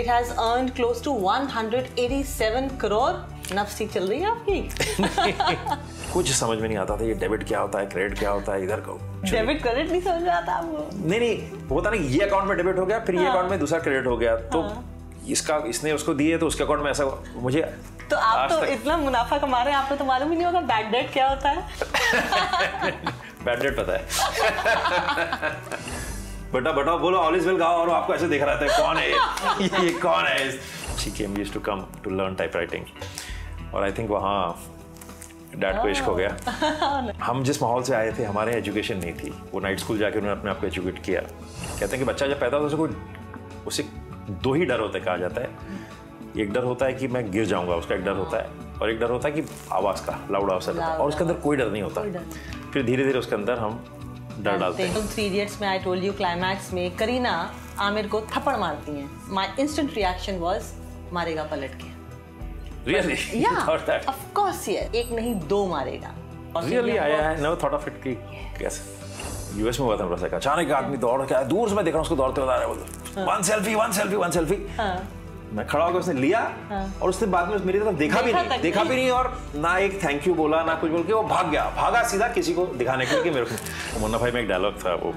It has earned close to 187 crore. नफ्सी चल रही है आपकी? कुछ समझ में नहीं आता था ये डेबिट क्या होता है, क्रेडिट क्या होता है, इधर को डेबिट क्रेडिट नहीं समझ में आता आपको? नहीं होता ना, ये अकाउंट में डेबिट हो गया, फिर ये अकाउंट में दूसरा क्रेडिट हो गया, तो इसने उसको दिए तो उसके अकाउंट में ऐसा मुझे। तो आप तो इतना मुनाफा कमा रहे हैं, आपको तो मालूम ही नहीं होगा बैड डेट क्या होता है? बैड डेट पता है। बटा बोलो ऑल इज वेल गाओ, और आपको ऐसे देख रहा था कौन है ये कौन है? She came used to come to learn typewriting, और आई थिंक वहाँ डैड को इश्क हो गया। हम जिस माहौल से आए थे, हमारे एजुकेशन नहीं थी, वो नाइट स्कूल जाके उन्होंने अपने आप को एजुकेट किया। कहते हैं कि बच्चा जब पैदा होता है उसे दो ही डर होते हैं, कहा जाता है। एक डर होता है कि मैं गिर जाऊंगा, उसका एक डर होता है, और एक डर होता है कि आवाज़ का, लाउड आवाज़ का, और उसके अंदर कोई डर नहीं होता। फिर धीरे धीरे उसके अंदर हम डर डालते हैं। 3 इडियट्स में आई टोल्ड यू क्लाइमैक्स में करीना आमिर को थप्पड़ मारती हैं। माय इंस्टेंट रिएक्शन वाज मारेगा पलट के। Really? Yeah, of course, yeah. एक नहीं 2 मारेगा। Really? I never thought of it कि कैसे। यूएस में हुआ था मेरा साथ, अचानक आदमी दौड़ के आया, दूर से मैं देख रहा हूँ उसको दौड़ते हुए आ रहा है, बोलते one selfie। मैं खड़ा होकर उसने लिया, और उसने बाद में मेरी तरफ देखा भी नहीं, और ना एक थैंक यू बोला, ना कुछ बोल के वो भागा सीधा किसी को दिखाने के लिए कि मेरे को। मुन्ना भाई में एक डायलॉग था, वो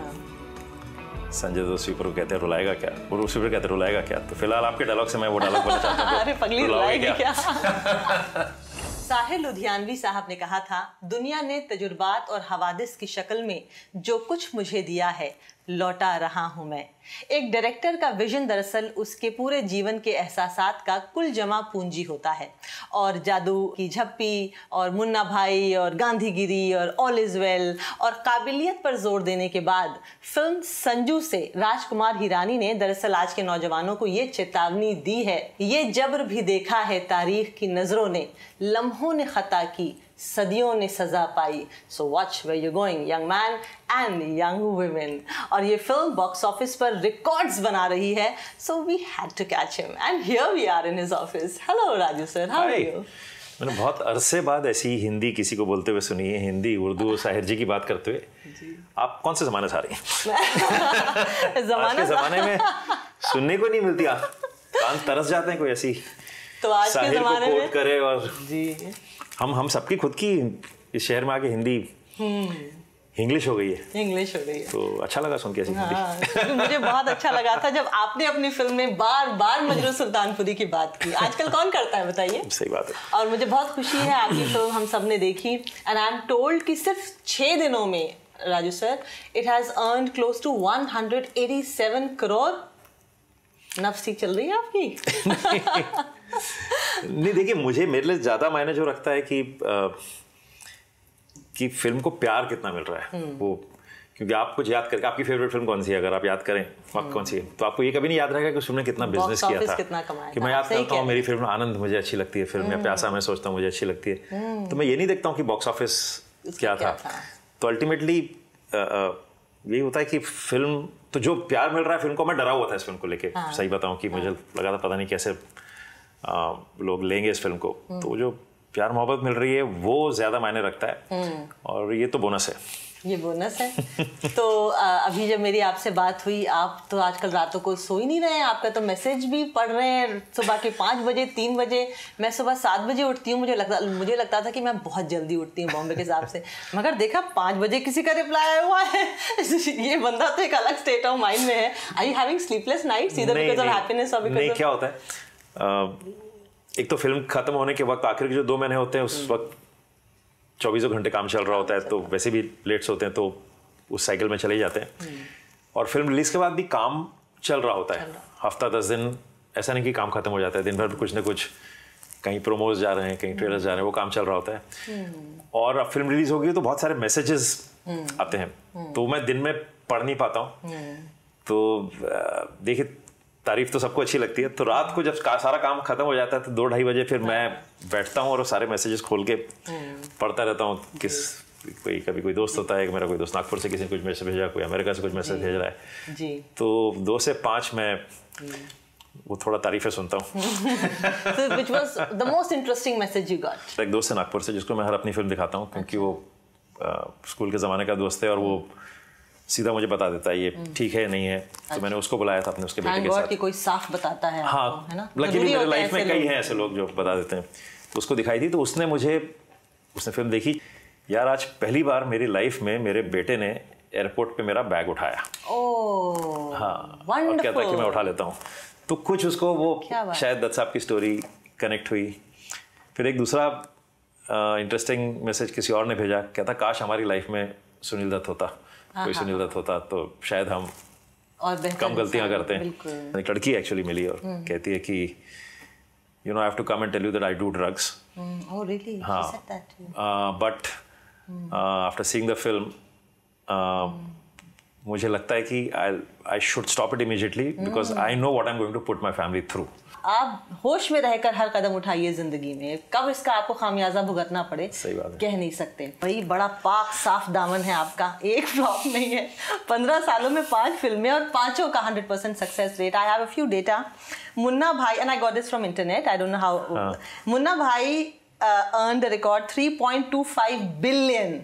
संजय दत्त ऊपर कहते हैं रुलाएगा क्या, और उसी पर कहते हैं रुलाएगा क्या। तो फिलहाल आपके डायलॉग से मैं वो डायलॉग बोलना चाहता हूँ। अरे पगली रुलाएगी क्या? साहिर लुधियानवी साहब ने कहा था, दुनिया ने तजुर्बात और हवादिस की शक्ल में जो कुछ मुझे दिया है लौटा रहा हूं मैं। एक डायरेक्टर का विजन दरअसल उसके पूरे जीवन के एहसासात का कुल जमा पूंजी होता है, और जादू की झप्पी और मुन्ना भाई और गांधीगिरी और ऑल इज वेल और काबिलियत पर जोर देने के बाद फिल्म संजू से राजकुमार हिरानी ने दरअसल आज के नौजवानों को ये चेतावनी दी है, ये जबर भी देखा है तारीख की नजरों ने, लम्हों ने खता की सदियों ने सजा पाई, so watch where you going young man and young women. और ये फिल्म बॉक्स ऑफिस पर रिकॉर्ड्स बना रही है, so we had to catch him and here we are in his office. Hello Raju sir, how are you? मैंने बहुत अरसे बाद ऐसी हिंदी किसी को बोलते हुए सुनी है, हिंदी उर्दू साहिर जी की बात करते हुए। आप कौन से जमाने से आ रही हैं? आज के जमाने में सुनने को नहीं मिलती, आप कान तरस जाते हैं कोई ऐसी तो आज के जमाने में कोट करे। और जी हम सबकी खुद की इस शहर में आके हिंदी इंग्लिश हो गई है, तो अच्छा लगा सुन के ऐसी हिंदी। मुझे बहुत अच्छा लगा था जब आपने अपनी फिल्म में बार मजरू सुल्तानपुरी की बात की। आजकल कौन करता है बताइए? सही बात है। और मुझे बहुत खुशी है, आपकी फिल्म हम सब ने देखी, एंड आई एम टोल्ड कि सिर्फ 6 दिनों में Raju sir it has earned close to 187 crore. नफ्सी चल रही है आपकी? नहीं, देखिए मुझे मेरे लिए ज्यादा मायने जो रखता है कि फिल्म को प्यार कितना मिल रहा है वो, क्योंकि आप कुछ याद करके, आपकी फेवरेट फिल्म कौन सी है, अगर आप याद करें वक्त कौन सी है, तो आपको ये कभी नहीं याद रहेगा कि उस फिल्म ने कितना बिजनेस किया था, कि मैं याद करता हूँ मेरी फिल्म आनंद मुझे अच्छी लगती है, फिल्म में प्यासा मैं सोचता हूँ मुझे अच्छी लगती है, तो मैं ये नहीं देखता हूँ कि बॉक्स ऑफिस क्या था। तो अल्टीमेटली यही होता है कि फिल्म, तो जो प्यार मिल रहा है फिल्म को, मैं डरा हुआ था इस फिल्म को लेके, सही बताऊं कि मुझे लगा था पता नहीं कैसे लोग लेंगे इस फिल्म को, तो जो प्यार मोहब्बत मिल रही है वो ज्यादा मायने रखता है, और ये तो बोनस है, ये बोनस है। तो अभी जब मेरी आपसे बात हुई, आप तो आजकल रातों को सो ही नहीं रहे हैं, आपका तो मैसेज भी पढ़ रहे हैं सुबह के 5 बजे 3 बजे। मैं सुबह 7 बजे उठती हूँ, मुझे लगता था कि मैं बहुत जल्दी उठती हूँ बॉम्बे के हिसाब से, मगर देखा 5 बजे किसी का रिप्लाई आया हुआ है। ये बंदा तो एक अलग स्टेट ऑफ माइंड में है। Are you having sleepless nights either because of happiness और बिकॉज़ ऑफ? क्या होता है, एक तो फिल्म खत्म होने के वक्त आखिर के जो 2 महीने होते हैं उस वक्त 24 घंटे काम चल रहा होता है, तो वैसे भी लेट्स होते हैं तो उस साइकिल में चले जाते हैं, और फिल्म रिलीज के बाद भी काम चल रहा होता है, हफ्ता 10 दिन, ऐसा नहीं कि काम खत्म हो जाता है, दिन भर कुछ ना कुछ, कहीं प्रोमोज जा रहे हैं, कहीं ट्रेलर्स जा रहे हैं, वो काम चल रहा होता है। और अब फिल्म रिलीज हो गई तो बहुत सारे मैसेजेस आते हैं, तो मैं दिन में पढ़ नहीं पाता हूँ। तो देखिए तारीफ तो सबको अच्छी लगती है, तो रात को जब सारा काम खत्म हो जाता है तो 2-2:30 बजे फिर मैं बैठता हूँ और सारे मैसेजेस खोल के पढ़ता रहता हूँ। कभी कोई दोस्त होता है, मेरा कोई दोस्त नागपुर से किसी ने कुछ मैसेज भेजा, कोई अमेरिका से कुछ मैसेज भेज रहा है जी, तो 2 से 5 मैं वो थोड़ा तारीफें सुनता हूँ। So which was the most interesting message you got? एक दोस्त है नागपुर से जिसको मैं हर अपनी फिल्म दिखाता हूँ, क्योंकि वो स्कूल के ज़माने का दोस्त है, और वो सीधा मुझे बता देता है ये ठीक है नहीं है। तो मैंने उसको बुलाया था अपने उसके बेटे के साथ कि कोई साफ बताता है हाँ आपको, है ना? लकीली मेरे लाइफ में कई हैं ऐसे लोग जो बता देते हैं। तो उसको दिखाई थी, तो उसने फिल्म देखी। यार आज पहली बार मेरी लाइफ में मेरे बेटे ने एयरपोर्ट पे मेरा बैग उठाया। ओह हाँ और कहता कि मैं उठा लेता हूँ। तो कुछ उसको वो शायद दत्त साहब की स्टोरी कनेक्ट हुई। फिर एक दूसरा इंटरेस्टिंग मैसेज किसी और ने भेजा, कहता काश हमारी लाइफ में सुनील दत्त होता, कोई सुनील दत्त होता तो शायद हम और कम गलतियां करते हैं। एक लड़की एक्चुअली मिली और कहती है कि you know I have to come and tell you that I do drugs. Oh really? हाँ but after seeing the film मुझे लगता है कि I should stop it immediately because I know what I am going to put my family through. आप होश में रहकर हर कदम उठाइए जिंदगी में, कब इसका आपको खामियाजा भुगतना पड़े सही बात है, कह नहीं सकते। भाई बड़ा पाक साफ दामन है आपका, एक फ्लॉप नहीं है। 15 सालों में 5 फिल्में और 5 का 100% success rate. I have a few data. Munna Bhai, and I got this from internet, I don't know how. Munna Bhai earned a record 3.25 billion.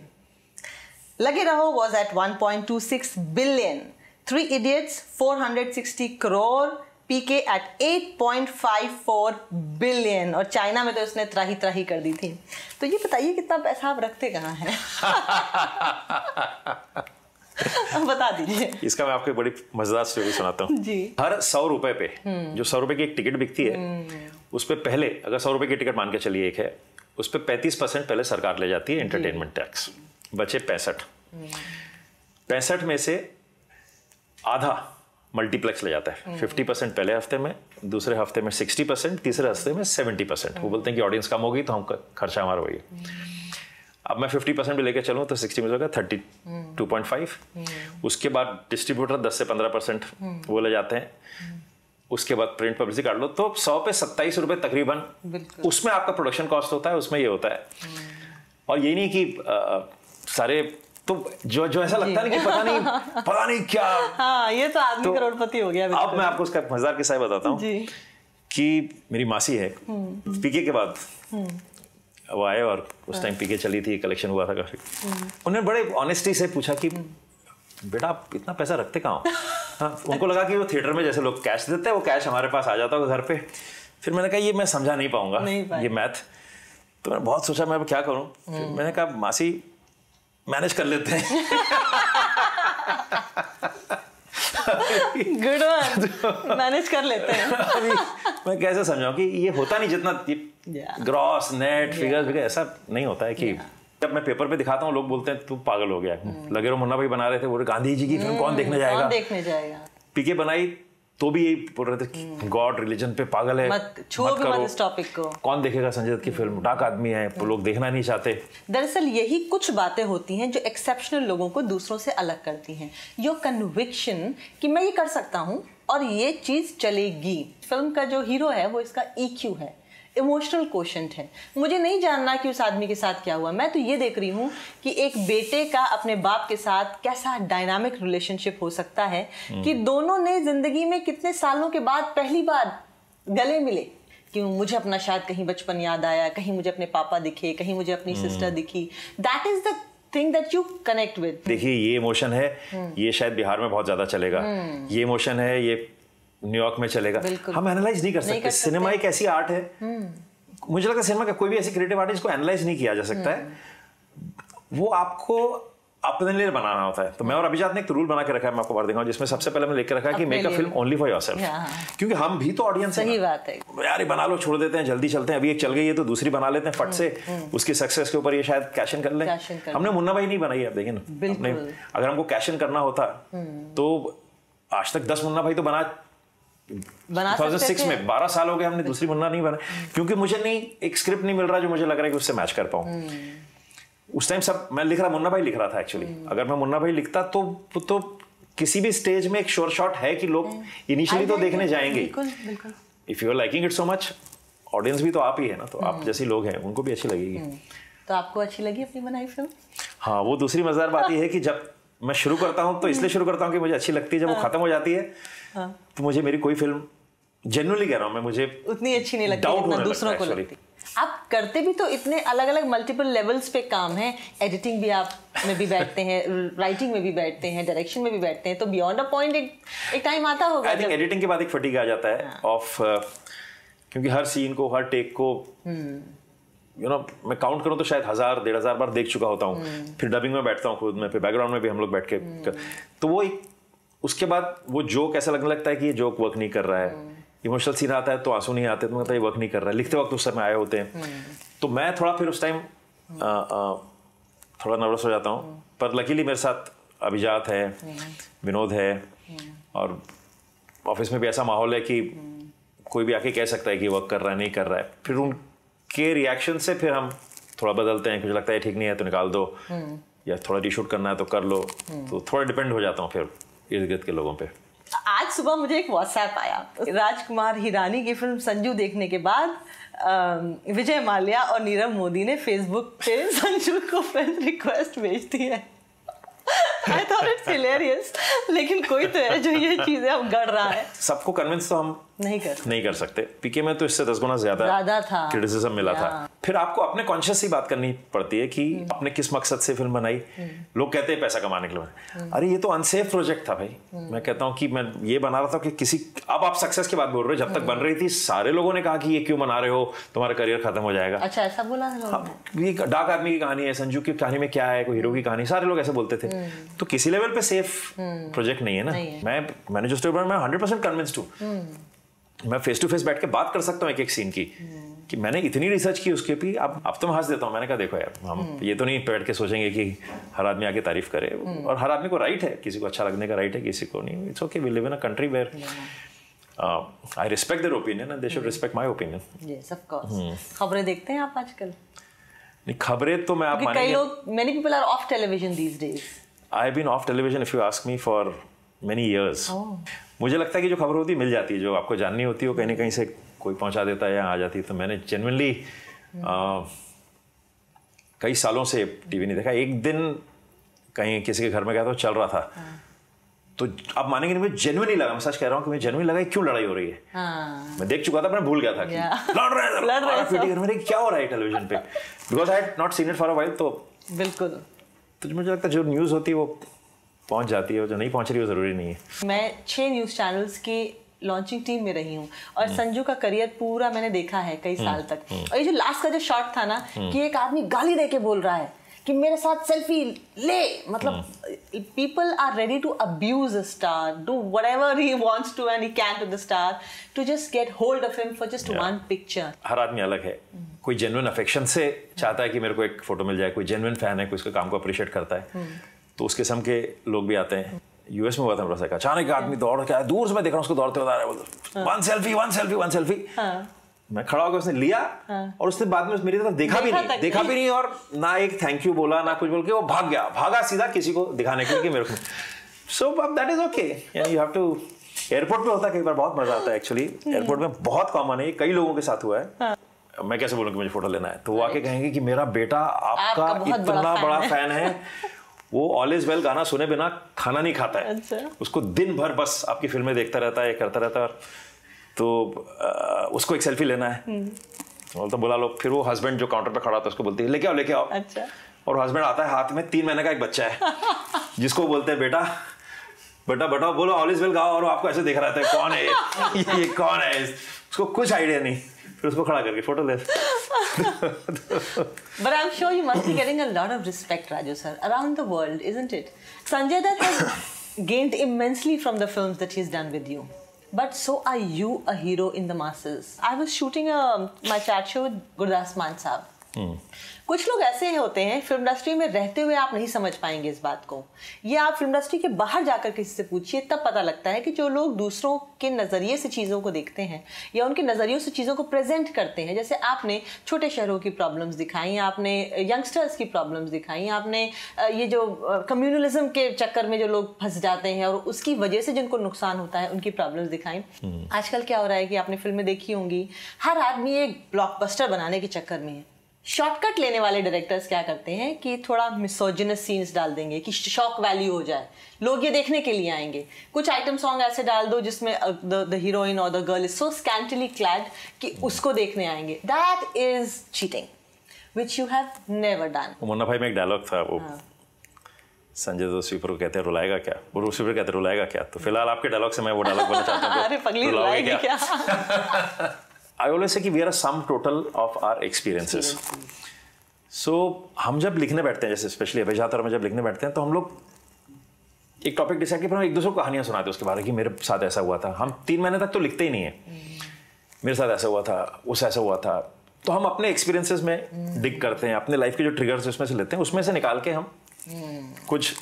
Lage Raho was at 1.26 billion. 3 Idiots 460 crore. PK at 8.54 billion. और China में तो उसने त्राही त्राही कर दी थी। तो ये बताइए कितना पैसा आप रखते कहाँ हैं? बता दीजिए। इसका मैं आपको बड़ी मजेदार स्टोरी सुनाता हूँ जी। हर 100 रुपए पे जो 100 रुपए की एक टिकट बिकती है उस पे पहले, अगर 100 रुपए की टिकट मान के चलिए एक है, उस पे 35% पहले सरकार ले जाती है एंटरटेनमेंट टैक्स, बचे 65 में से आधा मल्टीप्लेक्स ले जाता है। 50% पहले हफ्ते में, दूसरे हफ्ते में 60%, तीसरे हफ्ते में 70%। वो बोलते हैं कि ऑडियंस कम होगी तो हम खर्चा हमारा वही है। अब मैं 50% भी लेके चलूँ तो 60 में होगा 32.5। उसके बाद डिस्ट्रीब्यूटर 10 से 15% वो ले जाते हैं। उसके बाद प्रिंट पब्लिसिटी काट लो तो 100 पे 27 रुपए तकरीबन उसमें आपका प्रोडक्शन कॉस्ट होता है, उसमें ये होता है। और यही नहीं कि सारे तो जो ऐसा लगता नहीं कि पता नहीं क्या। हाँ, ये तो आदमी करोड़पति हो गया। अब मैं आपको उसका मजेदार किस्सा बताता हूँ कि मेरी मासी है, पीके के बाद वो आए और उस टाइम पीके चली थी, कलेक्शन हुआ था काफी। उन्होंने बड़े ऑनेस्टी से पूछा कि बेटा आप इतना पैसा रखते कहाँ हो? हाँ, उनको लगा कि वो थिएटर में जैसे लोग कैश देते हैं वो कैश हमारे पास आ जाता होगा घर पे। फिर मैंने कहा ये मैं समझा नहीं पाऊंगा ये मैथ। तो मैंने बहुत सोचा मैं क्या करूं। फिर मैंने कहा मासी मैनेज कर लेते हैं। गुड वन, मैनेज कर लेते हैं। अभी मैं कैसे समझाऊं कि ये होता नहीं जितना ग्रॉस नेट फिगर्स ऐसा नहीं होता है कि जब मैं पेपर पे दिखाता हूँ लोग बोलते हैं तू पागल हो गया। लगे रहो मुन्ना भाई बना रहे थे, बोले गांधी जी की फिल्म कौन देखने जाएगा। पीके बनाई तो भी यही बोल रहे थे गॉड रिलीजन पे पागल है, मत छुओ भी मत इस टॉपिक को। कौन देखेगा संजय दत्त की फिल्म, डाक आदमी है, लोग देखना नहीं चाहते। दरअसल यही कुछ बातें होती हैं जो एक्सेप्शनल लोगों को दूसरों से अलग करती हैं। योर कन्विक्शन कि मैं ये कर सकता हूँ और ये चीज चलेगी। फिल्म का जो हीरो है वो इसका EQ है, इमोशनल क्वोशंट है। मुझे नहीं जानना कि उस आदमी के साथ क्या हुआ, मैं तो ये देख रही हूँ कि एक बेटे का अपने बाप के साथ कैसा डायनामिक रिलेशनशिप हो सकता है कि दोनों ने जिंदगी में कितने सालों के बाद पहली बार गले मिले। कि मुझे अपना शायद कहीं बचपन याद आया, कहीं मुझे अपने पापा दिखे, कहीं मुझे अपनी सिस्टर दिखी। That is the thing that you connect with. देखिए ये इमोशन है, ये शायद बिहार में बहुत ज्यादा चलेगा। ये इमोशन है, ये न्यूयॉर्क में चलेगा। हम एनालाइज नहीं कर सकते। सिनेमा एक ऐसी आर्ट है, मुझे लगता है सिनेमा का कोई भी ऐसी क्रिएटिव आर्ट इसको एनालाइज नहीं किया जा सकता है। वो आपको अपने लिए बनाना होता है। तो मैं और अभिजात ने एक रूल बना के रखा है, मैं आपको बार देंगे, जिसमें सबसे पहले मैंने लिख के रखा है कि make a film only for yourself. क्योंकि हम भी तो ऑडियंस है। सही बात है यार, बना लो, छोड़ देते हैं, जल्दी चलते हैं, अभी एक चल गई है तो दूसरी बना लेते हैं फट से, उसकी सक्सेस के ऊपर ये शायद कैश इन कर लें। हमने मुन्ना भाई नहीं बनाई, आप देखिए ना, अगर हमको कैश इन करना होता तो आज तक 10 मुन्ना भाई तो बना 2006 में 12 साल हो गए हमने दूसरी मुन्ना नहीं बना, क्योंकि मुझे नहीं एक स्क्रिप्ट नहीं मिल रहा जो मुझे लग रहा है कि उससे मैच कर पाऊं। उस टाइम सब मैं लिख रहा, मुन्ना भाई लिख रहा था एक्चुअली। अगर मैं मुन्ना भाई लिखता तो किसी भी स्टेज में एक श्योर शॉट है कि लोग इनिशियली तो देखने जाएंगे। If you are liking it so much, audience भी तो आप ही है ना, तो आप जैसे लोग हैं उनको भी अच्छी लगेगी। तो आपको अच्छी लगी अपनी बनाई फिल्म? हाँ, वो दूसरी मजेदार बात यह है कि जब मैं शुरू करता हूँ तो इसलिए शुरू करता हूँ कि मुझे अच्छी लगती है। जब वो खत्म हो जाती है तो मुझे मेरी कोई फिल्म, जेन्युइनली कह रहा हूँ मैं, मुझे उतनी अच्छी नहीं लगती जितना दूसरों को लगती। आप करते भी तो इतने अलग अलग मल्टीपल लेवल्स पे काम है, एडिटिंग भी आप में भी बैठते हैं, राइटिंग में भी बैठते हैं, डायरेक्शन में भी बैठते हैं, तो बियॉन्ड अ पॉइंट एक टाइम आता होगा। आई थिंक एडिटिंग के बाद एक फटीग आ जाता है ऑफ, क्योंकि हर सीन को, हर टेक को मैं काउंट करूं तो शायद 1000-1500 बार देख चुका होता हूँ। फिर डबिंग में बैठता हूँ खुद में, फिर बैकग्राउंड में भी हम लोग बैठ के, तो वो एक, उसके बाद वो जोक ऐसा लगने लगता है कि ये जोक वर्क नहीं कर रहा है। इमोशनल सीन आता है तो आंसू नहीं आते, तो मतलब ये वर्क नहीं कर रहा है। लिखते वक्त उस समय आए होते हैं, तो मैं थोड़ा फिर उस टाइम थोड़ा नर्वस हो जाता हूँ। पर लकीली मेरे साथ अभिजात है, विनोद है, और ऑफिस में भी ऐसा माहौल है कि कोई भी आके कह सकता है कि वर्क कर रहा है, नहीं कर रहा है। फिर उनके रिएक्शन से फिर हम थोड़ा बदलते हैं। कुछ लगता है ठीक नहीं है तो निकाल दो, या थोड़ा रीशूट करना है तो कर लो। तो थोड़ा डिपेंड हो जाता हूँ फिर इर्द गिर्द के लोगों पे। आज सुबह मुझे एक व्हाट्सएप आया राजकुमार हिरानी की फिल्म संजू देखने के बाद। विजय माल्या और नीरव मोदी ने फेसबुक पे संजू को फ्रेंड रिक्वेस्ट भेज दी है। I thought it's hilarious, लेकिन कोई तो है जो ये चीजें अब गढ़ रहा है। सबको कन्विंस तो हम नहीं कर सकते। पीके में तो इससे 10 गुना ज्यादा था, क्रिटिसिज्म मिला था। फिर आपको अपने कॉन्शियस ही बात करनी पड़ती है कि आपने किस मकसद से फिल्म बनाई। लोग कहते हैं पैसा कमाने के लिए, अरे ये तो अनसेफ प्रोजेक्ट था भाई। मैं कहता हूँ कि मैं ये बना रहा था कि किसी, अब आप सक्सेस की बात बोल रहे हो, जब तक बन रही थी सारे लोगों ने कहा कि ये क्यों बना रहे हो, तुम्हारा करियर खत्म हो जाएगा। अच्छा, ऐसा बोला था? ये डार्क आदमी की कहानी है, संजू की कहानी में क्या है, कोई हीरो की कहानी, सारे लोग ऐसे बोलते थे। तो किसी लेवल पे सेफ प्रोजेक्ट नहीं है ना। मैंने जो स्टोरी बनाई, मैं 100% कन्विंस्ड हूँ। मैं फेस टू फेस बैठ के बात कर सकता हूँ एक एक सीन की, कि मैंने इतनी रिसर्च की उसके भी। अब तो मैं हंस देता हूँ। मैंने कहा देखो यार, हम ये तो नहीं बैठ के सोचेंगे कि हर आदमी आके तारीफ करे, और हर आदमी को राइट है, किसी को अच्छा लगने का राइट है, किसी को नहीं। It's okay, we live in a country where I respect their opinion and they should respect my opinion. Yes, of course. खबरें देखते हैं आप आजकल? नहीं, खबरें तो मैं, आप मानेंगे, कई लोग, many people are off television these days. I have been off television if you ask me for many years. मुझे लगता है कि जो खबर होती है मिल जाती है, जो आपको जाननी होती है वो कहीं ना कहीं से कोई पहुंचा देता है या आ जाती है। तो मैंने जेन्युइनली कई सालों से टीवी नहीं देखा। एक दिन कहीं किसी के घर में गया तो चल रहा था, तो आप मानेंगे नहीं, मुझे जेन्युइनली लगा, मैं सच कह रहा हूँ कि मुझे जेन्युइनली लगा क्यों लड़ाई हो रही है। मैं देख चुका था, मैं भूल गया था कि लड़ रहे हैं, क्या हो रहा है टेलीविजन पे, because I had not seen it for a while. तो बिल्कुल, तो मुझे लगता है जो न्यूज़ होती है वो पहुंच जाती है, जो नहीं पहुंच रही वो जरूरी नहीं है। मैं 6 न्यूज़ चैनल्स की लॉन्चिंग टीम में रही हूँ, और संजू का करियर पूरा मैंने देखा है कई साल तक। और ये जो लास्ट का जो शॉट था ना, कि एक आदमी गाली दे के बोल रहा है कि मेरे साथ सेल्फी ले, मतलब people are ready to abuse a star, do whatever he wants to and he can to the star, to just get hold of him for just one picture. हर आदमी अलग है। कोई जेन्युइन अफेक्शन से चाहता है कि मेरे को एक फोटो मिल जाए, कोई जेन्युइन फैन है, कोई उसके काम को अप्रिशिएट करता है, तो उस किस्म के लोग भी आते हैं। यूएस में हुआ था मेरा, अचानक आदमी दौड़ के आया, दूर से मैं देख रहा हूँ उसको दौड़ते हुए आ रहा है, वन सेल्फी। मैं खड़ा होकर उसने लिया, और उसने बाद में मेरी तरफ देखा भी नहीं, और ना एक थैंक यू बोला, ना कुछ बोल के वो भागा सीधा किसी को दिखाने के लिए कि मेरे को। So that is okay, you have to. Airport पे होता है कई बार, बहुत मजा आता है एक्चुअली। एयरपोर्ट में बहुत कॉमन है, कई लोगों के साथ हुआ है। मैं कैसे बोलूँ कि मुझे फोटो लेना है, तो वो आके कहेंगे कि मेरा बेटा आपका इतना बड़ा फैन है, वो ऑल इज वेल गाना सुने बिना खाना नहीं खाता है। अच्छा। उसको दिन भर बस आपकी फिल्में देखता रहता है, करता रहता है। तो उसको एक सेल्फी लेना है, तो बोला लो। फिर वो हस्बैंड जो काउंटर पे खड़ा था उसको बोलती है लेके आओ। अच्छा। और हस्बैंड आता है, हाथ में 3 महीने का एक बच्चा है जिसको बोलते हैं बेटा बोलो ऑल इज वेल गाओ, और आपको ऐसे देख रहा था कौन है ये कौन है, उसको कुछ आइडिया नहीं। फिर उसको खड़ा करके फोटो ले। But I'm sure you must be getting a lot of respect, Raju sir, around the world, isn't it? Sanjay Dutt has gained immensely from the films that he's done with you. But so are you a hero in the masses. I was shooting my chat show with Gurdas Maan Saab. कुछ लोग ऐसे होते हैं, film industry में रहते हुए आप नहीं समझ पाएंगे इस बात को। ये आप फिल्म इंडस्ट्री के बाहर जाकर किसी से पूछिए, तब पता लगता है कि जो लोग दूसरों के नज़रिए से चीज़ों को देखते हैं या उनके नज़रियों से चीज़ों को प्रेजेंट करते हैं। जैसे आपने छोटे शहरों की प्रॉब्लम्स दिखाई, आपने यंगस्टर्स की प्रॉब्लम्स दिखाई, आपने ये जो कम्युनलिज्म के चक्कर में जो लोग फंस जाते हैं और उसकी वजह से जिनको नुकसान होता है उनकी प्रॉब्लम्स दिखाई। आजकल क्या हो रहा है कि आपने फिल्में देखी होंगी, हर आदमी एक ब्लॉकबस्टर बनाने के चक्कर में है। शॉर्टकट लेने वाले डायरेक्टर्स क्या करते हैं कि थोड़ा मिसोजिनस सीन्स डाल देंगे कि शॉक वैल्यू हो जाए, लोग ये देखने के लिए आएंगे। कुछ आइटम सॉन्ग ऐसे डाल दो जिसमें द हीरोइन और the girl is so scantily clad कि उसको देखने आएंगे। That is cheating which you have never done. Munna Bhai में एक डायलॉग था, वो संजय दत्त स्वीपर को कहते हैं रुलाएगा क्या, वो स्वीपर कहते हैं रुलाएगा क्या। तो फिलहाल आपके डायलॉग से मैं वो डायलॉग बोलना चाहता हूँ। अरे पगली रुलाएगी क्या? आई ऑलवेज से कि we are a sum total of our experiences. So हम जब लिखने बैठते हैं, जैसे स्पेशली अभिजात और मैं जब लिखने बैठते हैं, तो हम लोग एक टॉपिक डिसाइड किया, फिर हम एक दूसरे को कहानियां सुनाते हैं उसके बारे कि मेरे साथ ऐसा हुआ था। हम 3 महीने तक तो लिखते ही नहीं है, मेरे साथ ऐसा हुआ था, उस ऐसा हुआ था। तो हम अपने एक्सपीरियंसेस में डिग करते हैं, अपने लाइफ के जो ट्रिगर्स उसमें से लेते हैं, उसमें से निकाल के हम कुछ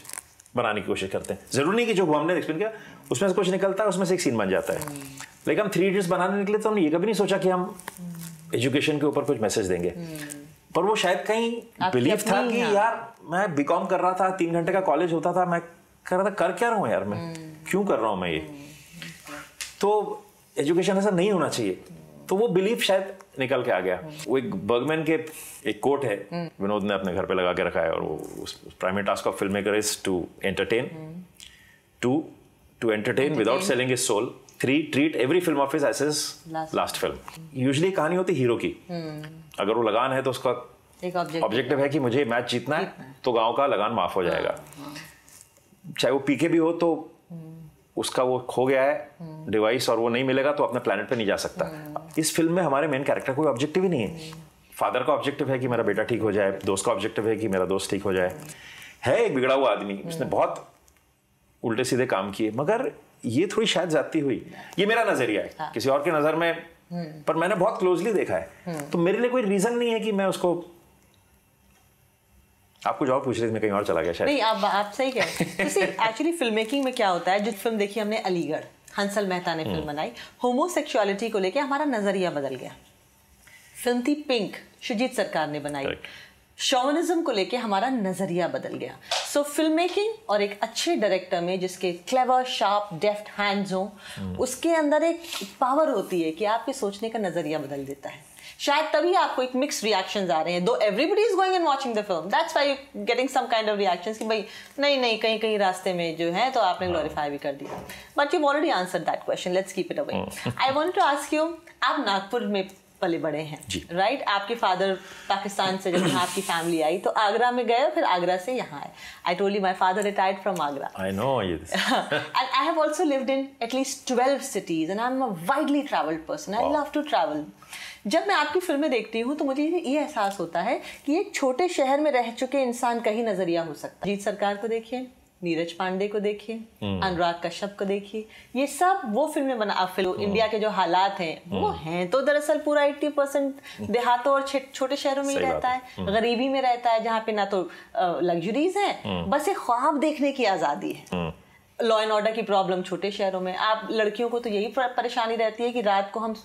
बनाने की कोशिश करते हैं। जरूरी नहीं कि जो हमने एक्सपीरियंस किया उसमें से कुछ निकलता है, उसमें से एक सीन बन जाता है। लेकिन हम 3 इडियट्स बनाने निकले तो हमने ये कभी नहीं सोचा कि हम एजुकेशन के ऊपर कुछ मैसेज देंगे। पर वो शायद कहीं बिलीव था कि यार मैं बीकॉम कर रहा था, 3 घंटे का कॉलेज होता था, मैं कर रहा था, कर क्या रहा हूँ यार, मैं क्यों कर रहा हूँ मैं ये। तो एजुकेशन ऐसा नहीं होना चाहिए, तो वो बिलीफ शायद निकल के आ गया। वो एक बर्गमैन के एक कोट है, विनोद ने अपने घर पे लगा के रखा है, और वो primary task of film maker is to entertain, to entertain without selling his soul, 3 treat every film of his as his last film. Usually कहानी होती है हीरो की, अगर वो लगान है तो उसका एक ऑब्जेक्टिव है कि मुझे मैच जीतना है, तो गांव का लगान माफ हो जाएगा। चाहे वो पीके भी हो तो उसका वो खो गया है डिवाइस और वो नहीं मिलेगा तो अपने प्लेनेट पे नहीं जा सकता। इस फिल्म में हमारे मेन कैरेक्टर कोई ऑब्जेक्टिव ही नहीं है। फादर का ऑब्जेक्टिव है कि मेरा बेटा ठीक हो जाए, दोस्त का ऑब्जेक्टिव है कि मेरा दोस्त ठीक हो जाए। है एक बिगड़ा हुआ आदमी, उसने बहुत उल्टे सीधे काम किए, मगर ये थोड़ी शायद जाती हुई, ये मेरा नजरिया है। किसी और के नजर में, पर मैंने बहुत क्लोजली देखा है, तो मेरे लिए कोई रीजन नहीं है कि मैं उसको। आपको जवाब पूछ रही थी, मैं कहीं और चला गया शायद। नहीं, आप सही कह रहे हैं। जैसे एक्चुअली फिल्म मेकिंग में क्या होता है, जो फिल्म देखी हमने अलीगढ़, हंसल मेहता ने फिल्म बनाई, होमोसेक्सुअलिटी को लेके हमारा नजरिया बदल गया। फिल्म थी पिंक, शुजीत सरकार ने बनाई, शॉविनिज्म को लेके हमारा नजरिया बदल गया। सो फिल्म मेकिंग और एक अच्छे डायरेक्टर में जिसके क्लेवर, शार्प, डेफ्ट हैंड्स हो, उसके अंदर एक पावर होती है कि आपके सोचने का नजरिया बदल देता है। शायद तभी आपको एक मिक्स्ड रिएक्शंस आ रहे हैं, दो everybody is going and watching the film, that's why you getting some kind of reactions कि भाई नहीं कहीं कहीं रास्ते में जो है तो आपने ग्लोरीफाई भी कर दिया। But you already answered that question, let's keep it away. I want to ask you, आप नागपुर में पले बड़े हैं, राइट? आपके फादर पाकिस्तान से जब यहाँ आपकी फैमिली आई तो आगरा में गए, फिर आगरा से यहाँ आए। I told you my father retired from Agra. I know this. And I have also lived in at least 12 cities and I'm a widely traveled person. I love to travel. जब मैं आपकी फिल्में देखती हूँ तो मुझे ये एहसास होता है कि एक छोटे शहर में रह चुके इंसान का ही नजरिया हो सकता है। जीत सरकार को देखिए, नीरज पांडे को देखिए, अनुराग कश्यप को देखिए, ये सब वो फिल्में बना। फिल्म इंडिया के जो हालात हैं वो हैं तो दरअसल पूरा 80% देहातों और छोटे शहरों में ही रहता है, गरीबी में रहता है, जहाँ पे ना तो लग्जरीज हैं, बस एक ख्वाब देखने की आज़ादी है। लॉ एंड ऑर्डर की प्रॉब्लम छोटे शहरों में। आप लड़कियों को तो यही परेशानी रहती है कि रात को हम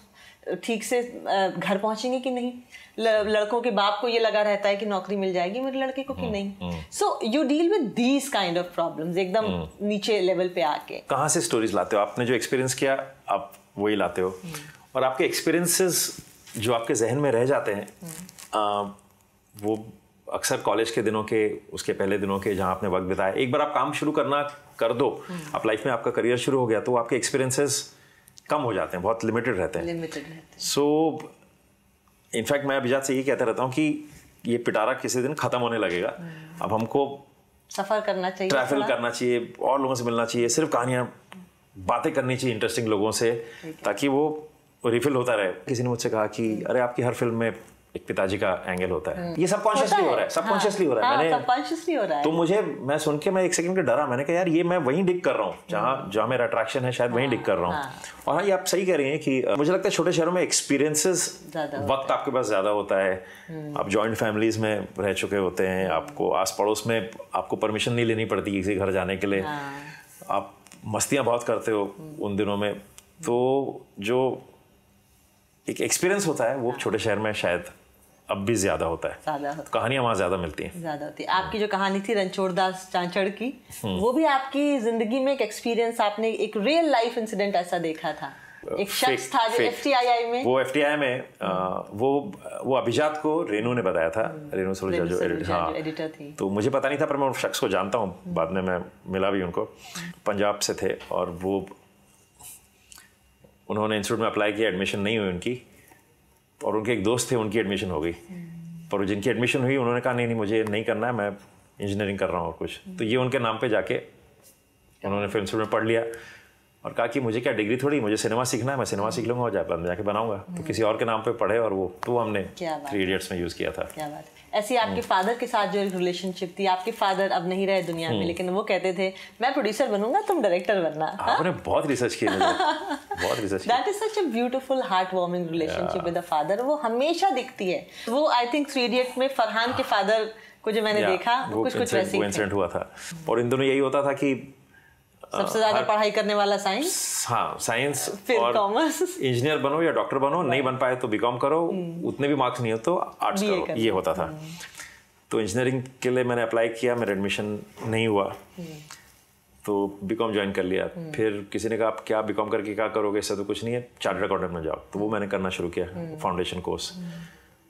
ठीक से घर पहुंचेंगे कि नहीं, लड़कों के बाप को ये लगा रहता है कि नौकरी मिल जाएगी मेरे लड़के को कि नहीं। So you deal with these kind of problems एकदम नीचे लेवल पे आके। कहाँ से स्टोरीज लाते हो? आपने जो एक्सपीरियंस किया आप वही लाते हो, और आपके एक्सपीरियंसेस जो आपके जहन में रह जाते हैं वो अक्सर कॉलेज के दिनों के, उसके पहले दिनों के, जहाँ आपने वक्त बिताया। एक बार आप काम शुरू करना कर दो, आप लाइफ में आपका करियर शुरू हो गया, तो आपके एक्सपीरियंसेस कम हो जाते हैं, बहुत लिमिटेड रहते हैं। सो इनफैक्ट मैं अभिजात से ये कहता रहता हूँ कि ये पिटारा किसी दिन खत्म होने लगेगा। अब हमको सफर करना चाहिए, ट्रैवल करना चाहिए, और लोगों से मिलना चाहिए, सिर्फ कहानियां बातें करनी चाहिए इंटरेस्टिंग लोगों से, ताकि वो रिफिल होता रहे। किसी ने मुझसे कहा कि अरे आपकी हर फिल्म में एक पिताजी का एंगल होता है। ये सबकॉन्शियसली हो रहा है, सबकॉन्शियसली हो रहा है। मैंने सबकॉन्शियसली हो रहा है। तो मैं सुन के मैं एक सेकंड का डरा। मैंने कहा यार ये मैं वहीं डिग कर रहा हूँ जहाँ मेरा अट्रैक्शन है, शायद वहीं डिग कर रहा हूँ। और हाँ, ये आप सही कह रही हैं कि मुझे लगता है छोटे शहरों में एक्सपीरियंसेस, वक्त आपके पास ज्यादा होता है, आप जॉइंट फैमिलीज में रह चुके होते हैं, आपको आस पड़ोस में आपको परमिशन नहीं लेनी पड़ती किसी घर जाने के लिए, आप मस्तियाँ बहुत करते हो उन दिनों में। तो जो एक एक्सपीरियंस होता है वो छोटे शहर में शायद अब भी ज्यादा होता है, कहानियां वहां ज्यादा मिलती हैं, ज्यादा होती है। आपकी जो कहानी थी रणछोड़दास चांचड़ की, वो भी आपकी जिंदगी में एक एक्सपीरियंस, आपने एक रियल लाइफ इंसिडेंट ऐसा देखा था। एक शख्स था जो FTII में, वो FTII में वो अभिजात को रेनू ने बताया था, रेनू सलूजा जो एडिटर थी। तो मुझे पता नहीं था, पर मैं उस शख्स को जानता हूँ, बाद में मैं मिला भी उनको, पंजाब से थे, और वो उन्होंने इंस्टीट्यूट में अप्लाई किया, एडमिशन नहीं हुई उनकी, और उनके एक दोस्त थे, उनकी एडमिशन हो गई, पर जिनकी एडमिशन हुई उन्होंने कहा नहीं मुझे नहीं करना है, मैं इंजीनियरिंग कर रहा हूँ और कुछ, तो ये उनके नाम पे जाके उन्होंने फिल्म स्कूल में पढ़ लिया और कहा कि मुझे क्या डिग्री थोड़ी, मुझे सिनेमा सीखना है, मैं सिनेमा सीख लूँगा और जाके बनाऊंगा, तो किसी और के नाम पे पढ़े, और वो हमने 3 इडियट्स में यूज़ किया था। क्या बात है। ऐसी आपके फादर के साथ जो रिलेशनशिप थी, आपके फादर अब नहीं रहे दुनिया में, लेकिन वो कहते थे मैं प्रोड्यूसर बनूंगा, तुम डायरेक्टर बनना। आपने बहुत रिसर्च की, बहुत research. That is such a beautiful heart warming relationship with the father, वो हमेशा दिखती है। वो आई थिंक 3 इडियट में फरहान के फादर को जो मैंने देखा, वो कुछ वैसे ही इंसिडेंट हुआ था, और इन दोनों यही होता था कि सबसे ज्यादा पढ़ाई करने वाला साइंस, हाँ साइंस, फिर और कॉमर्स, इंजीनियर बनो या डॉक्टर बनो, नहीं बन पाए तो बीकॉम करो, उतने भी मार्क्स नहीं हो तो आर्ट्स करो, ये होता था। तो इंजीनियरिंग के लिए मैंने अप्लाई किया, मेरा एडमिशन नहीं हुआ, तो बीकॉम ज्वाइन कर लिया। फिर किसी ने कहा आप क्या बीकॉम करके क्या करोगे, इससे तो कुछ नहीं है, चार्टर्ड अकाउंटेंट में जाओ, तो वो मैंने करना शुरू किया, फाउंडेशन कोर्स।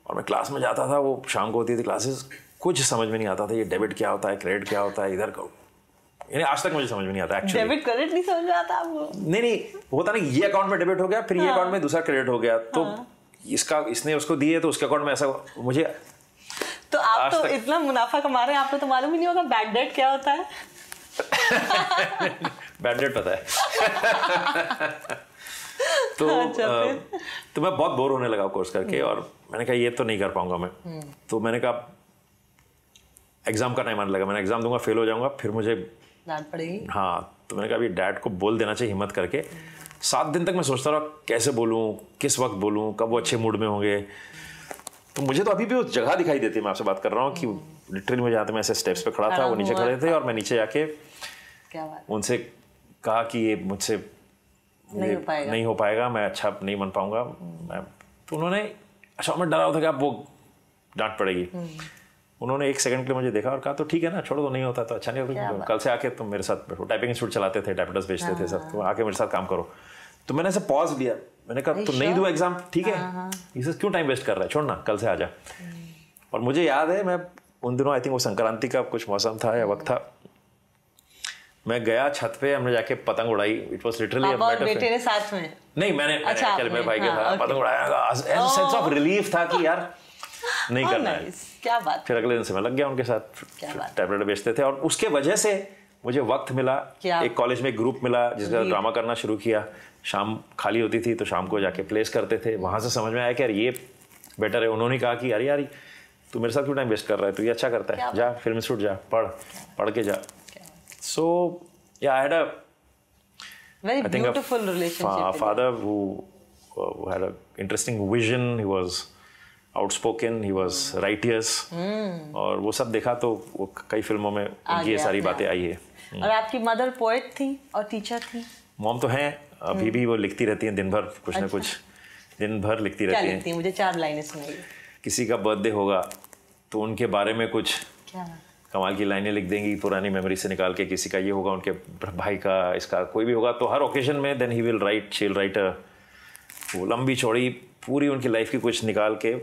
और मैं क्लास में जाता था, वो शाम को होती थी क्लासेस, कुछ समझ में नहीं आता था, ये डेबिट क्या होता है, क्रेडिट क्या होता है, इधर को यानी आज तक मुझे समझ में नहीं आता एक्चुअली। डेबिट क्रेडिट नहीं समझ में आता आपको? नहीं होता ना, ये अकाउंट में डेबिट हो गया, फिर ये अकाउंट में दूसरा क्रेडिट हो गया, तो इसने उसको दिए तो उसके अकाउंट में ऐसा, मुझे तो आप तो इतना मुनाफा कमा रहे हैं, आपको तो मालूम ही नहीं होगा बैड डेट क्या होता है। बैड डेट पता है। तो मैं बहुत बोर होने लगा कोर्स करके, और मैंने कहा ये तो नहीं कर पाऊंगा मैं। तो मैंने कहा एग्जाम का टाइम आने लगा, मैंने एग्जाम दूंगा, फेल हो जाऊंगा, फिर मुझे डांट पड़ेगी। हाँ, तो मैंने कहा अभी डैड को बोल देना चाहिए हिम्मत करके। 7 दिन तक मैं सोचता रहा कैसे बोलूँ, किस वक्त बोलूँ, कब वो अच्छे मूड में होंगे। तो मुझे तो अभी भी वो जगह दिखाई देती है, मैं आपसे बात कर रहा हूँ कि लिटरली मुझे मैं ऐसे स्टेप्स पे खड़ा था, वो नीचे खड़े थे, और मैं नीचे जाके उनसे कहा कि ये मुझसे नहीं हो पाएगा, मैं अच्छा नहीं बन पाऊंगा। तो उन्होंने अच्छा, मैं डरा हुआ था कि आप वो डांट पड़ेगी। उन्होंने 1 सेकंड के लिए मुझे देखा और कहा तो ठीक है ना, छोड़ो, तो नहीं होता तो अच्छा नहीं होगा, कल से आके तुम मेरे साथ बैठो, टाइपिंग इंस्टीट्यूट चलाते थे, टाइपराइटर्स बेचते थे सब, तो आके मेरे साथ काम करो। तो मैंने ऐसे पॉज लिया, मैंने कहा तो नहीं दूँ एग्जाम, ठीक है, इसे क्यों टाइम वेस्ट कर रहा है, छोड़ ना, कल से आ जा। और मुझे याद है, मैं उन दिनों आई थिंक वो संक्रांति का कुछ मौसम था या वक्त था, मैं गया छत पे, हमने जाके पतंग उड़ाई। इट वाज लिटरली बेटे ने साथ में नहीं, मैंने मेरे भाई के साथ पतंग उड़ाया, सेंस ऑफ रिलीफ था कि यार नहीं करना है। क्या बात। फिर अगले दिन से मैं लग गया उनके साथ, टाइपराइटर बेचते थे, और उसके वजह से मुझे वक्त मिला, एक कॉलेज में एक ग्रुप मिला जिसका ड्रामा करना शुरू किया। शाम खाली होती थी तो शाम को जाके प्लेस करते थे, वहां से समझ में आया कि यार ये बेटर है। उन्होंने कहा कि अरे यार तू मेरे साथ क्यों टाइम वेस्ट कर रहा है, तू ये अच्छा करता है, जा फिल्म इंस्टीट्यूट जा, पढ़ के जा। सो या I had a very beautiful relationship. Father who had an interesting vision. He was outspoken, he was righteous, और वो सब देखा तो वो कई फिल्मों में उनकी ये सारी बातें आई है। और आपकी मदर पोएट थी और टीचर थी? मॉम तो हैं, अभी भी वो लिखती रहती हैं दिन भर, कुछ ना कुछ दिन भर लिखती रहती हैं। क्या लिखती हैं? मुझे 4 लाइनें सुनाइए। किसी का बर्थडे होगा तो उनके बारे में कुछ कमाल की लाइनें लिख देंगी, पुरानी मेमोरी से निकाल के। किसी का ये होगा, उनके भाई का, इसका कोई भी होगा, तो हर ओकेजन में then he will write, she will write वो लंबी चौड़ी पूरी उनकी लाइफ की कुछ निकाल के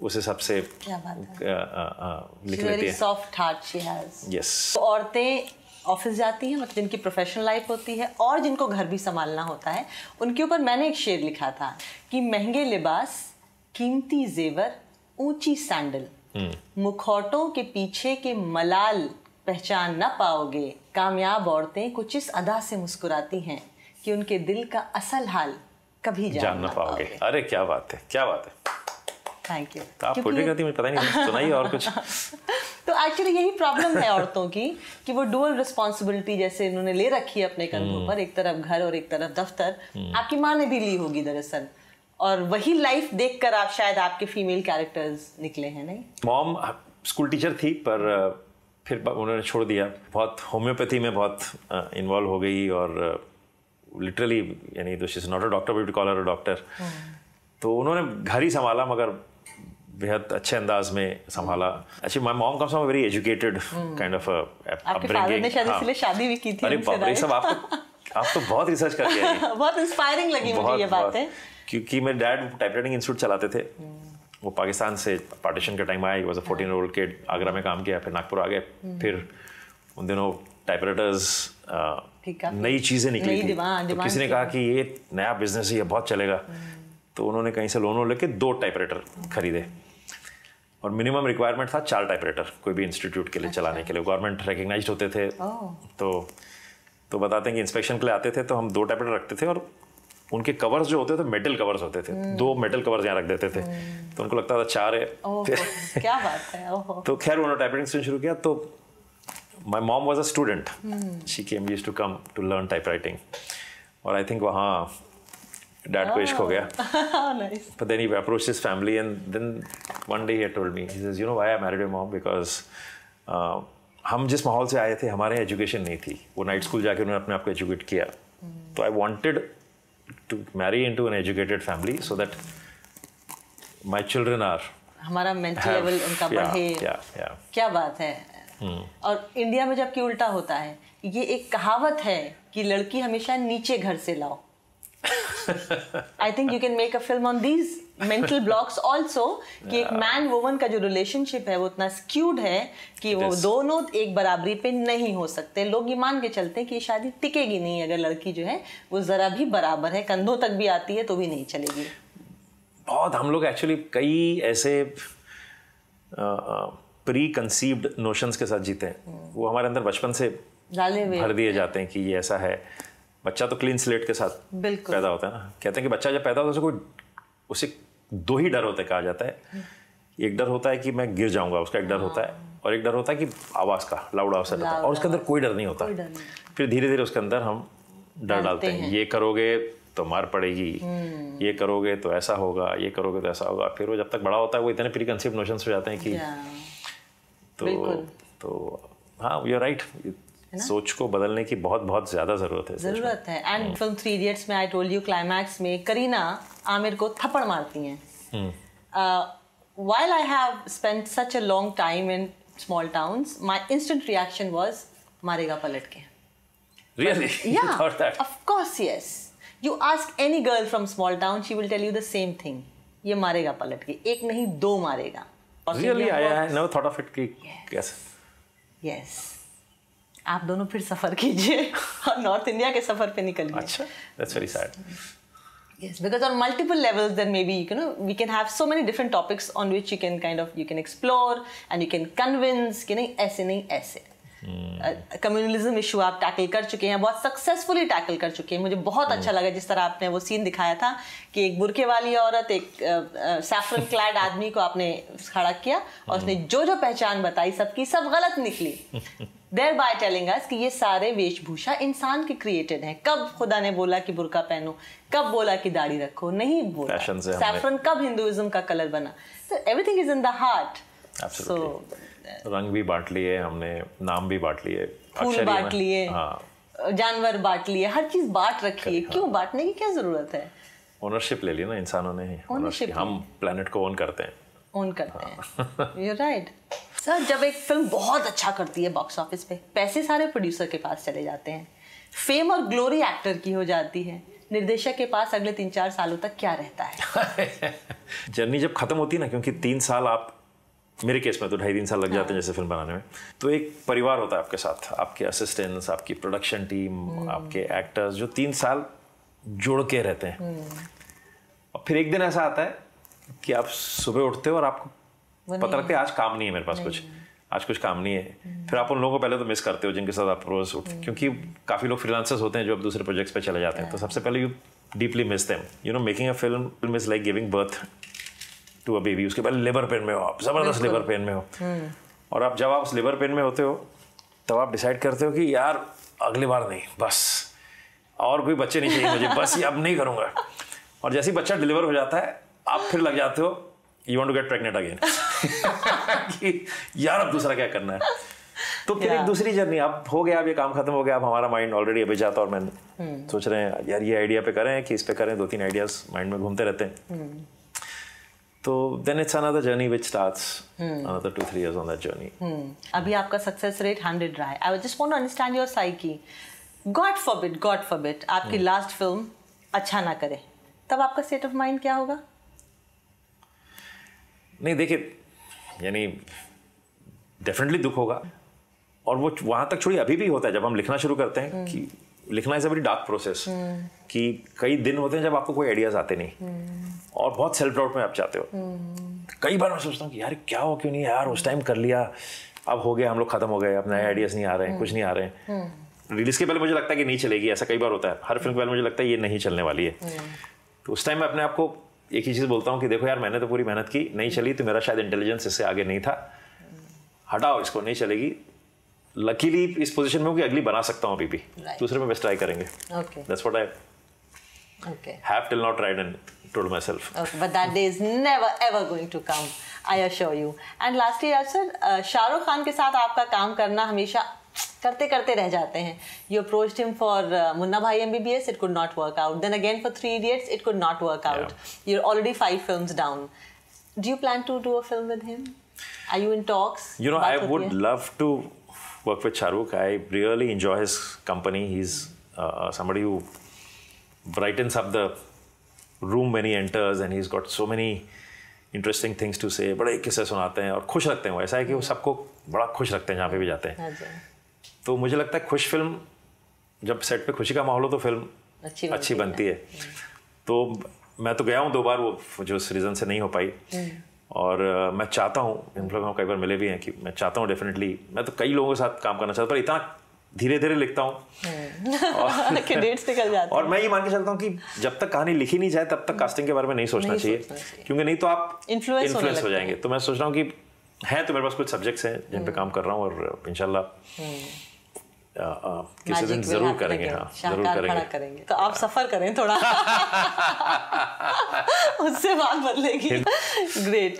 उस हिसाब से लिख लेती है। Soft heart she has. Yes. औरतें ऑफिस जाती हैं, मतलब जिनकी प्रोफेशनल लाइफ होती है और जिनको घर भी संभालना होता है, उनके ऊपर मैंने एक शेर लिखा था कि महंगे लिबास, कीमती जेवर, ऊंची सैंडल, मुखौटों के पीछे के मलाल पहचान न पाओगे। कामयाब औरतें कुछ इस अदा से मुस्कुराती हैं कि उनके दिल का असल हाल कभी जान न पाओगे। अरे क्या बात है, क्या बात है। Thank you. आप पोएट्री करती, मुझे पता ही नहीं, सुनाइए और कुछ। तो एक्चुअली यही प्रॉब्लम है औरतों की कि वो डुअल रिस्पॉन्सिबिलिटी जैसे उन्होंने ले रखी है अपने कंधों पर, एक तरफ घर और एक तरफ दफ्तर। आपकी माँ ने भी ली होगी दरअसल, और वही लाइफ देखकर आप शायद आपके फीमेल कैरेक्टर्स निकले हैं। नहीं, मॉम स्कूल टीचर थी, पर फिर उन्होंने छोड़ दिया। बहुत होम्योपैथी में बहुत इन्वॉल्व हो गई, और लिटरली यानी तो she is not a doctor, we call her a doctor. तो उन्होंने घर ही संभाला, मगर बेहद अच्छे अंदाज में संभाला। Actually my mom comes from a very educated kind of upbringing. आपके फादर ने शायद इसलिए शादी भी की थी। अरे बाप रे, सब आपको आप तो बहुत रिसर्च करके आई हैं। बहुत इंस्पायरिंग लगी मुझे ये बातें, क्योंकि मेरे डैड टाइपराइटिंग इंस्टीट्यूट चलाते थे। वो पाकिस्तान से पार्टीशन के टाइम आए, was a 14-year-old kid, Agra में काम किया, फिर नागपुर आ गए। फिर उन दिनों टाइपराइटर्स नई चीज़ें निकली थी, तो किसी ने कहा कि ये नया बिजनेस है, ये बहुत चलेगा। तो उन्होंने कहीं से लोन लेके 2 टाइपराइटर खरीदे, और मिनिमम रिक्वायरमेंट था 4 टाइपराइटर कोई भी इंस्टीट्यूट के लिए चलाने के लिए। गवर्नमेंट रिकग्नाइज्ड होते थे। तो बताते हैं कि इंस्पेक्शन के लिए आते थे तो हम 2 टाइपराइटर रखते थे, और उनके कवर्स जो होते थे मेटल कवर्स होते थे। 2 मेटल कवर्स यहाँ रख देते थे, तो उनको लगता था 4 है। क्या बात है। तो खैर उन्होंने टाइपराइटिंग शुरू किया। तो my mom was a student, she came used to come to learn typewriting, और आई थिंक वहाँ डैड को इश्क हो गया। Nice. But then he approached his family, and then one day he had told me, he says, you know why I married your mom? Because हम जिस माहौल से आए थे, हमारे एजुकेशन नहीं थी। वो नाइट स्कूल जाके उन्होंने अपने आप को एजुकेट किया। तो I wanted to marry into an educated family so that my children are, हमारा मेंटल लेवल उनका बढ़े। क्या बात है। और इंडिया में जबकि उल्टा होता है, ये एक कहावत है कि लड़की हमेशा नीचे घर से लाओ। I think you can make a film on these mental blocks also, कि एक मैन वुमन का जो रिलेशनशिप है वो इतना स्क्यूड है कि वो दोनों एक बराबरी पे नहीं हो सकते। लोग ये मान के चलते हैं कि ये शादी टिकेगी नहीं अगर लड़की जो है वो जरा भी बराबर है, कंधों तक भी आती है तो भी नहीं चलेगी। बहुत हम लोग एक्चुअली कई ऐसे प्री कंसीव्ड नोशंस के साथ जीते हैं। वो हमारे अंदर बचपन से भर दिए जाते हैं कि ये ऐसा है। बच्चा तो क्लीन स्लेट के साथ पैदा होता है ना। कहते हैं कि बच्चा जब पैदा होता है उसे 2 ही डर होते, कहा जाता है। एक डर होता है कि मैं गिर जाऊंगा, उसका एक डर होता है, और एक डर होता है कि आवाज़ का, लाउड आवाज़ होता है, और उसके अंदर कोई डर नहीं होता। फिर धीरे धीरे उसके अंदर हम डर डालते हैं, ये करोगे तो मार पड़ेगी, ये करोगे तो ऐसा होगा, ये करोगे तो ऐसा होगा। फिर वो जब तक बड़ा होता है वो इतने प्री कंसीव्ड नोशंस हो जाते हैं कि तो हाँ, यू आर राइट, सोच को बदलने की बहुत बहुत ज्यादा जरूरत है। एंड फिल्म 3 Idiots में आई टोल्ड यू क्लाइमैक्स में करीना आमिर को थप्पड़ मारती हैं। While I have spent such a long time in small towns, my instant reaction was मारेगा पलट के। Really? You thought that? Of course, yes. You ask any girl from small town, she will tell you the same thing. ये मारेगा पलट के, एक नहीं 2 मारेगा। Really? I never thought of it कि कैसे? Yes. आप दोनों फिर सफर कीजिए और नॉर्थ इंडिया के सफर पे निकलिए। अच्छा, that's very sad. Yes, because on multiple levels, then maybe we can have so many different topics on which you can explore and you can convince कि नहीं ऐसे नहीं ऐसे। कम्युनलिज्म इशू आप टैकल कर चुके हैं, बहुत सक्सेसफुली टैकल कर चुके हैं। मुझे बहुत अच्छा लगा जिस तरह आपने वो सीन दिखाया था कि एक बुरके वाली औरत एक सैफरन क्लैड आदमी को आपने खड़ा किया और उसने जो जो पहचान बताई सबकी सब गलत निकली। देयर बाय टेलिंग अस कि ये सारे वेशभूषा इंसान के क्रिएटेड हैं। कब खुदा ने बोला कि बुरका पहनो, कब बोला कि दाढ़ी रखो, नहीं बोला। सैफरन कब हिंदुइज्म का कलर बना? तो everything is in the heart. So रंग भी बांट लिए हमने, नाम भी बांट लिए, फूल बांट लिए, जानवर बांट लिए, हर चीज बांट रखी है। क्यों बांटने की क्या जरूरत है? ओनरशिप ले ली ना इंसानों ने, हम प्लेनेट को ओन करते हैं। You're right. सर, जब एक फिल्म बहुत अच्छा करती है बॉक्स ऑफिस पे, पैसे सारे प्रोड्यूसर के पास चले जाते हैं, फेम और ग्लोरी एक्टर की हो जाती है, निर्देशक के पास अगले 3-4 सालों तक क्या रहता है? जर्नी जब खत्म होती है ना, क्योंकि 3 साल आप, मेरे केस में तो 2.5-3 साल लग जाते हैं जैसे फिल्म बनाने में, तो एक परिवार होता है आपके साथ, आपके असिस्टेंट्स, आपकी प्रोडक्शन टीम, आपके एक्टर्स, जो 3 साल जुड़ के रहते हैं। और फिर एक दिन ऐसा आता है कि आप सुबह उठते हो और आपको पता लगता है आज काम नहीं है मेरे पास, आज कुछ काम नहीं है। फिर आप उन लोगों को पहले तो मिस करते हो जिनके साथ आप रोज उठते, क्योंकि काफी लोग फ्रीलांसर्स होते हैं जो अब दूसरे प्रोजेक्ट्स पे चले जाते हैं। तो सबसे पहले you deeply miss them. Making a film is like giving birth to a baby. उसके पहले लेबर पेन में हो आप, जबरदस्त लेबर पेन में हो, और आप जब आप उस लेबर पेन में होते हो तब आप डिसाइड करते हो कि यार अगली बार नहीं, बस और कोई बच्चे नहीं चाहिए मुझे, बस ये अब नहीं करूंगा। और जैसे ही बच्चा डिलीवर हो जाता है आप फिर लग जाते हो you want to get pregnant again कि यार अब दूसरा क्या करना है। तो फिर एक दूसरी जर्नी, अब हो गया, अब ये काम खत्म हो गया, अब हमारा माइंड ऑलरेडी अभी जाता, और मैं सोच रहे हैं यार ये आइडिया पे करें कि इस पे करें, 2-3 आइडियाज माइंड में घूमते रहते हैं। तो then it's another journey which starts another 2-3 years on that journey. अभी आपका सक्सेस रेट 100 रहा है। I just want to understand your psyche. God forbid आपकी लास्ट फिल्म अच्छा ना करे, तब आपका स्टेट ऑफ माइंड क्या होगा? नहीं देखिए, यानी डेफिनेटली दुख होगा, और वो वहां तक छोड़िए अभी भी होता है जब हम लिखना शुरू करते हैं कि लिखना is a very dark process, कि कई दिन होते हैं जब आपको कोई आइडियाज आते नहीं और बहुत सेल्फ डाउट में आप जाते हो। कई बार मैं सोचता हूँ कि यार क्या हो, क्यों नहीं यार उस टाइम कर लिया, अब हो गया, हम लोग खत्म हो गए, अब नए आइडियाज नहीं आ रहे हैं, कुछ नहीं आ रहे हैं। रिलीज के पहले मुझे लगता है कि नहीं चलेगी, ऐसा कई बार होता है, हर फिल्म के पहले मुझे लगता है ये नहीं चलने वाली है। तो उस टाइम मैं अपने आप को एक ही चीज़ बोलता हूँ कि देखो यार मैंने तो पूरी मेहनत की, नहीं चली तो मेरा शायद इंटेलिजेंस इससे आगे नहीं था, हटाओ इसको, नहीं चलेगी। लकीली इस पोजीशन में हूँ कि अगली बना सकता हूँ अभी भी, दूसरे में बेस्ट ट्राई करेंगे। That's what I have till now tried and told myself. Okay, but that day is never ever going to come, I assure you. And lastly, sir, Shahrukh Khan के साथ आपका काम करना हमेशा करते करते रह जाते हैं. You approached him for Munna Bhai MBBS, it could not work out. Then again for Three Idiots, it could not work out. You're already 5 films down. Do you plan to do a film with him? Are you in talks? You know, I would love to work with Shahrukh. I really enjoy his company. He's somebody who brightens up the room when he enters, and he's got so many interesting things to say. बड़े किस्से सुनाते हैं और खुश रखते हैं वो, ऐसा है कि वो सबको बड़ा खुश रखते हैं जहाँ पे भी जाते हैं. तो मुझे लगता है खुश फिल्म, जब सेट पे खुशी का माहौल हो तो फिल्म अच्छी बनती है. तो मैं तो गया हूँ 2 बार, वो जो इस रीज़न से नहीं हो पाई. और मैं चाहता हूँ, इन लोगों को कई बार मिले भी हैं, कि मैं चाहता हूँ डेफिनेटली, मैं तो कई लोगों के साथ काम करना चाहता हूँ, पर इतना धीरे धीरे लिखता हूँ कि डेट्स निकल जाते हैं. और मैं ये मान के चलता हूँ कि जब तक कहानी लिखी नहीं जाए तब तक कास्टिंग के बारे में नहीं सोचना चाहिए, क्योंकि नहीं तो आप इन्फ्लुएंस हो जाएंगे. तो मैं सोच रहा हूँ कि हैं तो मेरे पास कुछ सब्जेक्ट्स हैं जिन पे काम कर रहा हूँ, और इंशाल्लाह किसी दिन जरूर करेंगे. हाँ, जरूर करेंगे. तो आप सफर करें थोड़ा उससे बात बदलेगी. Great.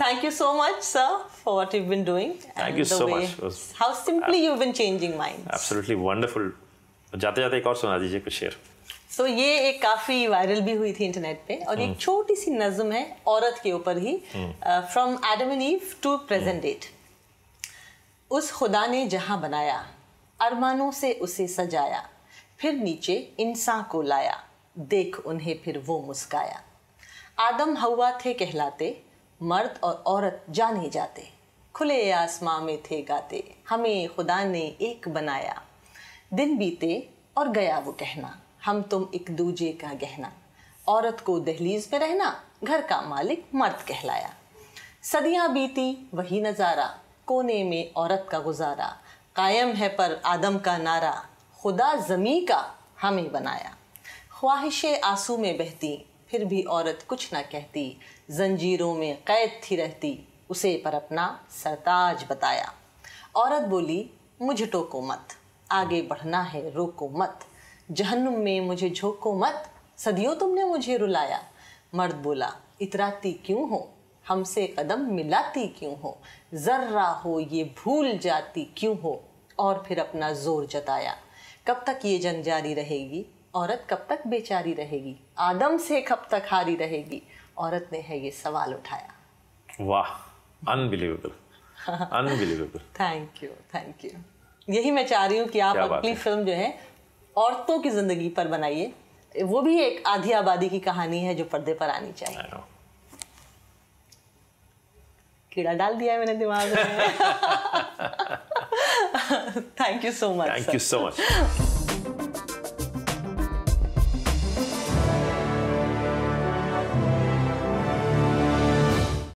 Thank you so much, sir, for what you've been doing. Thank you so much. How simply you've been changing minds. Absolutely wonderful. जाते जाते एक और सुना दीजिए कुछ शेर. तो ये एक काफी वायरल भी हुई थी इंटरनेट पे, और एक छोटी सी नज्म है औरत के ऊपर ही, from Adam and Eve to present date. उस खुदा ने जहां बनाया, अरमानों से उसे सजाया, फिर नीचे इंसान को लाया, देख उन्हें फिर वो मुस्काया. आदम हवा थे कहलाते, मर्द और औरत जाने जाते, खुले आसमां में थे गाते, हमें खुदा ने एक बनाया. दिन बीते और गया वो कहना, हम तुम एक दूजे का गहना. औरत को दहलीज में रहना, घर का मालिक मर्द कहलाया. सदियां बीती वही नज़ारा, कोने में औरत का गुजारा. कायम है पर आदम का नारा, खुदा ज़मी का हमें बनाया. ख्वाहिशें आंसू में बहती, फिर भी औरत कुछ ना कहती. जंजीरों में कैद थी रहती, उसे पर अपना सरताज बताया. औरत बोली मुझे टोको मत, आगे बढ़ना है रोको मत. जहन्नुम में मुझे झोंको मत, सदियों तुमने मुझे रुलाया. मर्द बोला इतराती क्यों हो, हमसे कदम मिलाती क्यों हो. जर्रा हो ये भूल जाती क्यों हो, और फिर अपना जोर जताया. कब तक ये जंग जारी रहेगी, औरत कब तक बेचारी रहेगी. आदम से कब तक हारी रहेगी, औरत ने है ये सवाल उठाया. वाह, अनबिलीवेबल, अनबिलीवेबल. Thank you. यही मैं चाह रही हूँ कि आप अपनी फिल्म जो है औरतों की जिंदगी पर बनाइए. वो भी एक आधी आबादी की कहानी है जो पर्दे पर आनी चाहिए. कीड़ा डाल दिया है मैंने दिमाग में. Thank you so much.